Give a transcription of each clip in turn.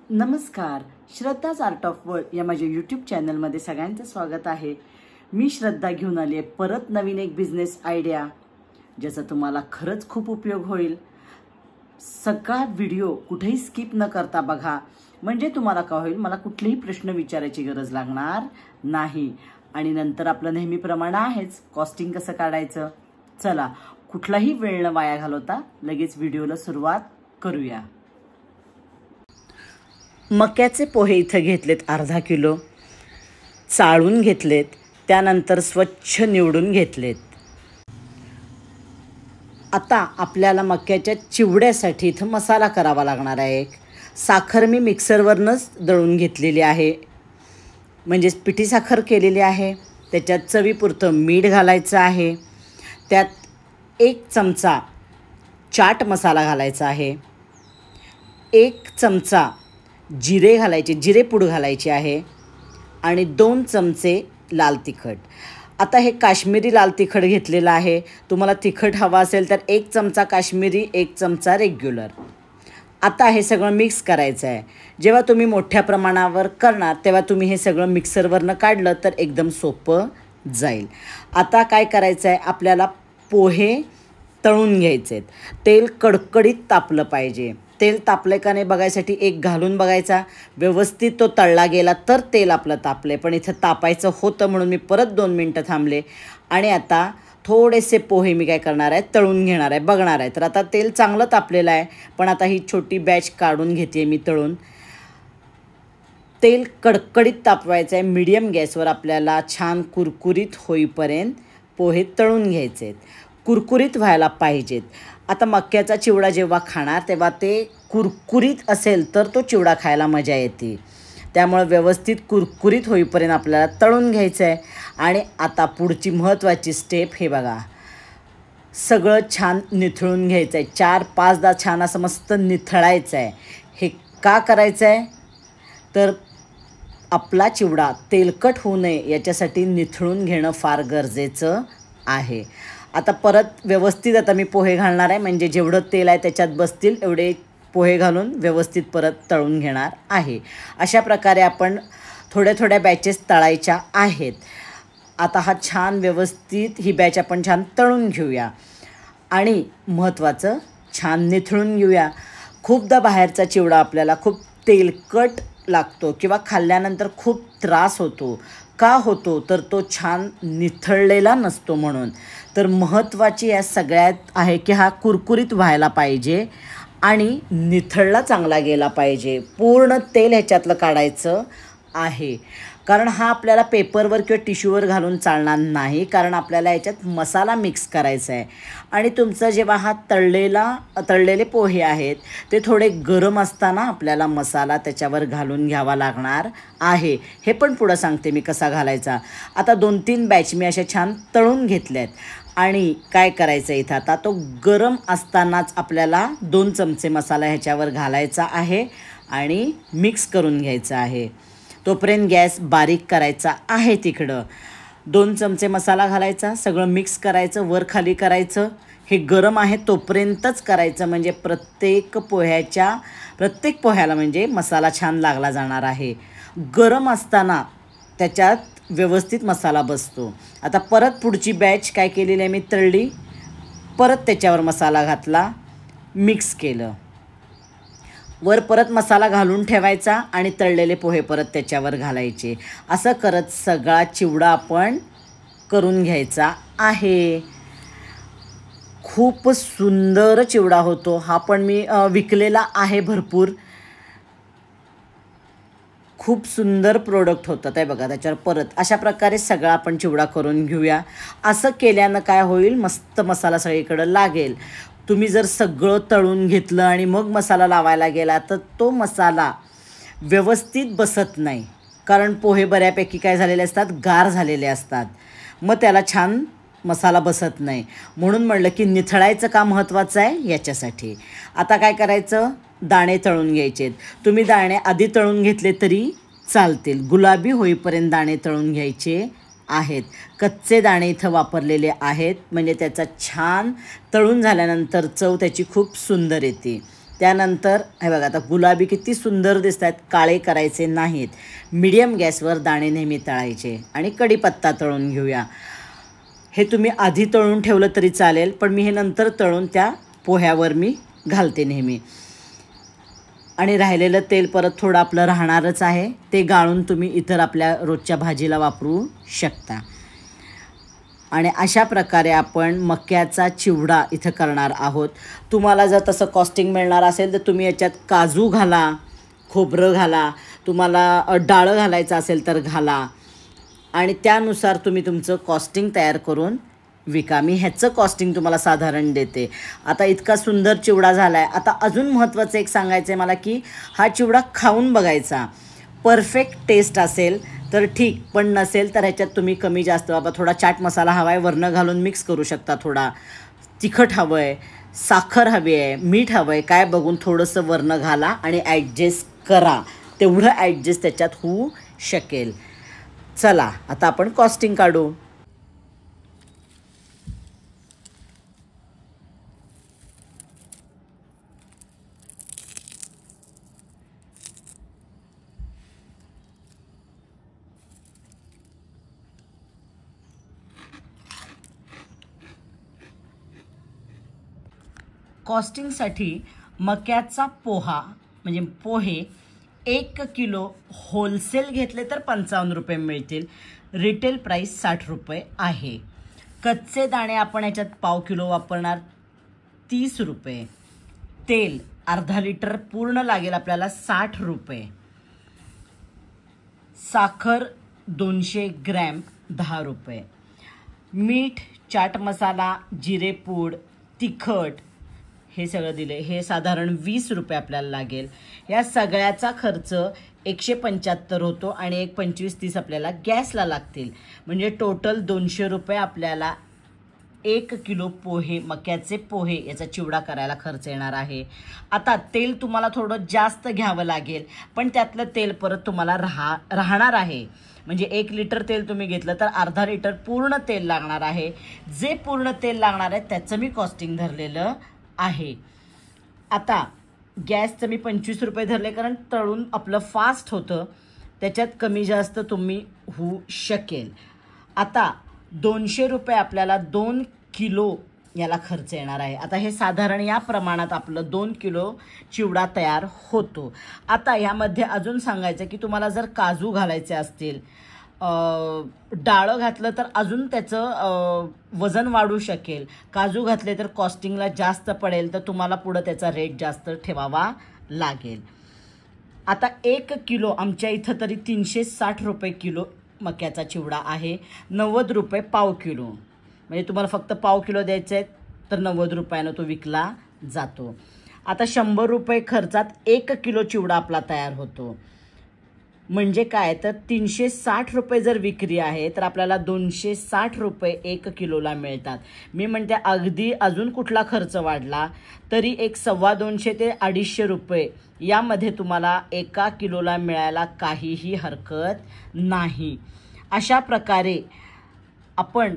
नमस्कार, श्रद्धाज art of world या माझ्या यूट्यूब चॅनलमध्ये सगळ्यांचं स्वागत आहे। मी श्रद्धा घेऊन आली आहे परत नवीन एक बिझनेस आयडिया ज्याचा तुम्हाला खरंच खूप उपयोग होईल। सगळा व्हिडिओ कुठेही स्किप न करता बघा, म्हणजे तुम्हाला काय होईल, मला कुठलेही प्रश्न विचारायची गरज लागणार नाही। आणि नंतर आपलं नेहमीप्रमाणे आहेच कॉस्टिंग कसं काढायचं। चला, कुठलाही वेळ न वाया घालवता लगेच व्हिडिओला सुरुवात करूया। मक्याचे पोहे इथं घेतलेत अर्धा किलो, चाळून घेतलेत, त्यानंतर स्वच्छ निवडून घेतलेत। आता आपल्याला मक्याच्या चिवड्यासाठी इथं मसाला करावा लागणार आहे। साखर मी मिक्सरवरनंच दळून घेतलेली आहे, म्हणजेच पिठी साखर केलेली आहे। त्याच्यात चवीपुरतं मीठ घालायचं आहे, त्यात 1 चमचा चाट मसाला घालायचा आहे, 1 चमचा जिरे घालायचे, जिरेपूड घालायची आहे आणि 2 चमचे लाल तिखट। आता हे काश्मीरी लाल तिखट घेतलेलं आहे। तुम्हाला तिखट हवा असेल तर 1 चमचा काश्मीरी, 1 चमचा रेग्युलर। आता हे सगळं मिक्स करायचं आहे। जेव्हा तुम्ही मोठ्या प्रमाणावर करणार तेव्हा तुम्ही हे सगळं मिक्सरवरनं काढलं तर एकदम सोपं जाईल। आता काय करायचं आहे, आपल्याला पोहे तळून घ्यायचे आहेत। तेल कडकडीत तापलं पाहिजे। तेल तापले का नाही बघायसाठी एक घालून बघायचा, व्यवस्थित तो तळला गेला तर तेल आपलं तापले। पण इथं तापायचं होतं म्हणून मी परत 2 मिनटं थांबले आणि आता थोडेसे पोहे मी काय करणार आहे, तळून घेणार आहे, बघणार आहे। तर आता तेल चांगलं तापलेलं आहे, पण आता ही छोटी बॅच काढून घेते मी तळून। तेल कडकडीत तापवायचं आहे, मीडियम गॅसवर आपल्याला छान कुरकुरीत होईपर्यंत पोहे तळून घ्यायचे आहेत, कुरकुरीत व्हायला पाहिजेत। आता मक्याचा चिवडा जेव्हा खाणार तेव्हा ते कुरकुरीत असेल तर तो चिवडा खायला मजा येते। त्यामुळे व्यवस्थित कुरकुरीत होईपर्यंत आपल्याला तळून घ्यायचं आहे। आणि आता पुढची महत्त्वाची स्टेप हे बघा, सगळं छान निथळून घ्यायचं आहे। 4-5दा छान असं मस्त निथळायचं आहे। हे का करायचं आहे तर आपला चिवडा तेलकट होऊ नये याच्यासाठी निथळून घेणं फार गरजेचं आहे। आता परत व्यवस्थित आता मी पोहे घालणार आहे, म्हणजे जेवढं तेल आहे त्याच्यात बसतील एवढे पोहे घालून व्यवस्थित परत तळून घेणार आहे। अशा प्रकारे आपण थोड्या थोड्या बॅचेस तळायच्या आहेत। आता हा छान व्यवस्थित ही बॅच आपण छान तळून घेऊया आणि महत्त्वाचं छान निथळून घेऊया। खूपदा बाहेरचा चिवडा आपल्याला खूप तेलकट लागतो किंवा खाल्ल्यानंतर खूप त्रास होतो। का होतो तर तो छान निथळलेला नसतो म्हणून। तर महत्त्वाची या सगळ्यात आहे की हा कुरकुरीत व्हायला पाहिजे आणि निथळला चांगला गेला पाहिजे। पूर्ण तेल ह्याच्यातलं काढायचं आहे, कारण हा आपल्याला पेपरवर किंवा टिश्यूवर घालून चालणार नाही, कारण आपल्याला याच्यात मसाला मिक्स करायचा आहे। आणि तुमचं जेव्हा हा तळलेले पोहे आहेत ते थोडे गरम असताना आपल्याला मसाला त्याच्यावर घालून घ्यावा लागणार आहे। हे पण पुढं सांगते मी कसा घालायचा। आता 2-3 बॅच मी अशा छान तळून घेतल्यात आणि काय करायचं इथं, आता तो गरम असतानाच आपल्याला 2 चमचे मसाला ह्याच्यावर घालायचा आहे आणि मिक्स करून घ्यायचा आहे। तोपर्यंत गॅस बारीक करायचा आहे तिकडं। 2 चमचे मसाला घालायचा, सगळं मिक्स करायचं, वर खाली करायचं। हे गरम आहे तोपर्यंतच करायचं, म्हणजे प्रत्येक पोह्याला म्हणजे मसाला छान लागला जाणार आहे। गरम असताना त्याच्यात व्यवस्थित मसाला बसतो। आता परत पुढची बॅच काय केलेली आहे, मी तळली, परत त्याच्यावर मसाला घातला, मिक्स केलं, वर परत मसाला घालून ठेवायचा आणि तळलेले पोहे परत त्याच्यावर घालायचे। असं करत सगळा चिवडा आपण करून घ्यायचा आहे। खूप सुंदर चिवडा होतो हा, पण मी विकलेला आहे भरपूर। खूप सुंदर प्रोडक्ट होतं ते बघा। त्याच्यावर परत अशा प्रकारे सगळा आपण चिवडा करून घेऊया। असं केल्यानं काय होईल, मस्त मसाला सगळीकडं लागेल। तुम्ही जर सगळं तळून घेतलं आणि मग मसाला लावायला गेला तर तो मसाला व्यवस्थित बसत नाही, कारण पोहे बऱ्यापैकी काय झालेले असतात, गार झालेले असतात, मग त्याला छान मसाला बसत नाही। म्हणून म्हटलं की निथळायचं का महत्त्वाचं आहे याच्यासाठी। आता काय करायचं, दाणे तळून घ्यायचे। तुम्ही दाणे आधी तळून घेतले तरी चालतील, गुलाबी होईपर्यंत दाणे तळून घ्यायचे आहेत। कच्चे दाणे इथं वापरलेले आहेत, म्हणजे त्याचा छान तळून झाल्यानंतर चव त्याची खूप सुंदर येते। त्यानंतर हे बघा, आता गुलाबी किती सुंदर दिसत आहेत, काळे करायचे नाहीत. मीडियम गॅसवर दाणे नेहमी तळायचे. आणि कढीपत्ता तळून घेऊया. हे तुम्ही आधी तळून ठेवलं तरी चालेल, पण मी हे नंतर तळून त्या पोह्यावर मी घालते नेहमी. आणि राहिलेलं तेल परत थोडं आपलं राहणारच आहे, ते गाळून तुम्ही इतर आपल्या रोजच्या भाजीला वापरू शकता. आणि अशा प्रकारे आपण मक्याचा चिवडा इथं करणार आहोत. तुम्हाला जर तसं कॉस्टिंग मिळणार असेल तर तुम्ही याच्यात काजू घाला, खोबरं घाला, तुम्हाला डाळं घालायचं असेल तर घाला. आणि त्यानुसार तुम्ही तुमचं कॉस्टिंग तयार करून विका. मी ह्याचं कॉस्टिंग तुम्हाला साधारण देते. आता इतका सुंदर चिवडा झाला आहे. आता अजून महत्त्वाचं एक सांगायचं आहे मला, की हा चिवडा खाऊन बघायचा. परफेक्ट टेस्ट असेल तर ठीक, पण नसेल तर ह्याच्यात तुम्ही कमी जास्त, बाबा थोडा चाट मसाला हवा आहे वरनं घालून मिक्स करू शकता, थोडा तिखट हवं आहे, साखर हवी आहे, मीठ हवं आहे, काय बघून थोडंसं वरनं घाला आणि ॲडजस्ट करा. तेवढं ॲडजस्ट त्याच्यात होऊ शकेल. चला आता आपण कॉस्टिंग काढू. कॉस्टिंगसाठी मक्याचा पोहा म्हणजे पोहे 1 किलो होलसेल घेतले तर 55 रुपये मिळतील. रिटेल प्राईस 60 रुपये आहे. कच्चे दाणे आपण याच्यात पाव किलो वापरणार, 30 रुपये. तेल अर्धा लिटर पूर्ण लागेल आपल्याला, 60 रुपये. साखर 200 ग्रॅम 10 रुपये. मीठ, चाट मसाला, जिरेपूड, तिखट हे सगळं दिले, हे साधारण 20 रुपये आपल्याला लागेल. या सगळ्याचा खर्च 175 होतो आणि एक 25-30 आपल्याला गॅसला लागतील. म्हणजे टोटल 200 रुपये आपल्याला 1 किलो पोहे, मक्याचे पोहे याचा चिवडा करायला खर्च येणार आहे. आता तेल तुम्हाला थोडं जास्त घ्यावं लागेल, पण त्यातलं तेल परत तुम्हाला राहणार आहे. म्हणजे 1 लिटर तेल तुम्ही घेतलं तर अर्धा लिटर पूर्ण तेल लागणार आहे. जे पूर्ण तेल लागणार आहे त्याचं मी कॉस्टिंग धरलेलं आहे. आता गॅसचं मी 25 रुपये धरले, कारण तळून आपलं फास्ट होतं, त्याच्यात कमी जास्त तुम्ही होऊ शकेल. आता 200 रुपये आपल्याला 2 किलो याला खर्च येणार आहे. आता हे साधारण या प्रमाणात आपलं 2 किलो चिवडा तयार होतो. आता यामध्ये अजून सांगायचं की तुम्हाला जर काजू घालायचे असतील, डाळं घातलं तर अजून त्याचं वजन वाढू शकेल. काजू घातले तर कॉस्टिंगला जास्त पडेल, तर तुम्हाला पुढं त्याचा रेट जास्त ठेवावा लागेल. आता 1 किलो आमच्या इथं तरी 360 रुपये किलो मक्याचा चिवडा आहे. 90 रुपये पाव किलो. म्हणजे तुम्हाला फक्त पाव किलो द्यायचे आहेत तर 90 रुपयानं तो विकला जातो. आता 100 रुपये खर्चात 1 किलो चिवडा आपला तयार होतो. म्हणजे काय तर 360 रुपये जर विक्री आहे तर आपल्याला 260 रुपये 1 किलोला मिळतात. मी म्हणते अगदी अजून कुठला खर्च वाढला तरी एक 250 ते 250 रुपये यामध्ये तुम्हाला 1 किलोला मिळायला काहीही हरकत नाही. अशा प्रकारे आपण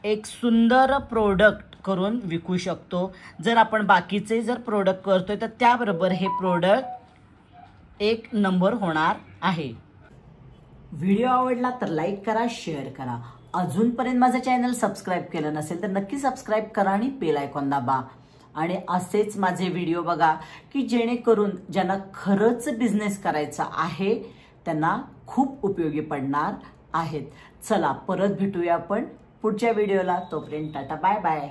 एक सुंदर प्रोडक्ट करून विकू शकतो. जर आपण बाकीचे जर प्रोडक्ट करतोय तर त्याबरोबर हे प्रोडक्ट 1 नंबर होणार आहे. व्हिडिओ आवडला तर लाईक करा, शेअर करा. अजूनपर्यंत माझं चॅनल सबस्क्राईब केलं नसेल तर नक्की सबस्क्राईब करा आणि बेल आयकॉन दाबा. आणि असेच माझे व्हिडिओ बघा की जेणेकरून ज्यांना खरंच बिझनेस करायचा आहे त्यांना खूप उपयोगी पडणार आहेत. चला परत भेटूया आपण पुढच्या व्हिडिओला. तोपर्यंत टाटा, बाय बाय.